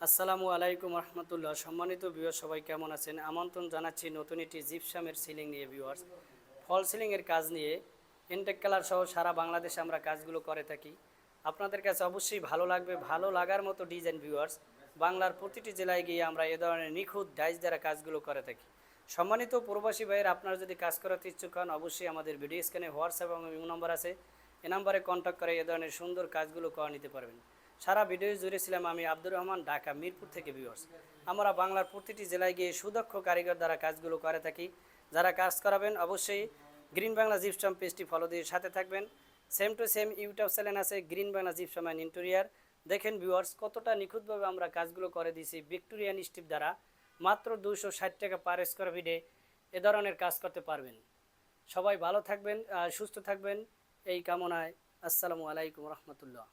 আসসালামু আলাইকুম রহমতুল্লাহ। সম্মানিত ভিউয়ার সবাই কেমন আছেন? আমন্ত্রণ জানাচ্ছি নতুন একটি জিপসামের সিলিং নিয়ে ভিউয়ার্স। ফল সিলিংয়ের কাজ নিয়ে ইনটেক কালার সহ সারা বাংলাদেশে আমরা কাজগুলো করে থাকি। আপনাদের কাছে অবশ্যই ভালো লাগবে, ভালো লাগার মতো ডিজাইন ভিউয়ার্স। বাংলার প্রতিটি জেলায় গিয়ে আমরা এ ধরনের নিখুঁত ডাইস দ্বারা কাজগুলো করে থাকি। সম্মানিত প্রবাসী ভাইয়ের, আপনারা যদি কাজ করাতে ইচ্ছুক হন, অবশ্যই আমাদের ভিডিও স্ক্রিনে হোয়াটসঅ্যাপ এবং ইমো নম্বর আছে, এ নাম্বারে কন্ট্যাক্ট করে এ ধরনের সুন্দর কাজগুলো করে নিতে পারবেন। সারা ভিডিও জুড়ে ছিলাম আমি আব্দুর রহমান, ঢাকা মিরপুর থেকে ভিউয়ার্স। আমরা বাংলার প্রতিটি জেলায় গিয়ে সুদক্ষ কারিগর দ্বারা কাজগুলো করে থাকি। যারা কাজ করাবেন অবশ্যই গ্রিন বাংলা জিপসাম পেজটি ফলো দিয়ে সাথে থাকবেন। Same to same YouTube channel আছে green Bangla gypsum and interior. দেখেন ভিউয়ার্স, কতটা নিখুঁতভাবে আমরা কাজগুলো করে দিয়েছি ভিক্টোরিয়ান স্টিপ দ্বারা। মাত্র 260 টাকা পার স্কোয়ার ফিটে এ ধরনের কাজ করতে পারবেন। সবাই ভালো থাকবেন, সুস্থ থাকবেন এই কামনায়। আসসালামু আলাইকুম রহমতুল্লাহ।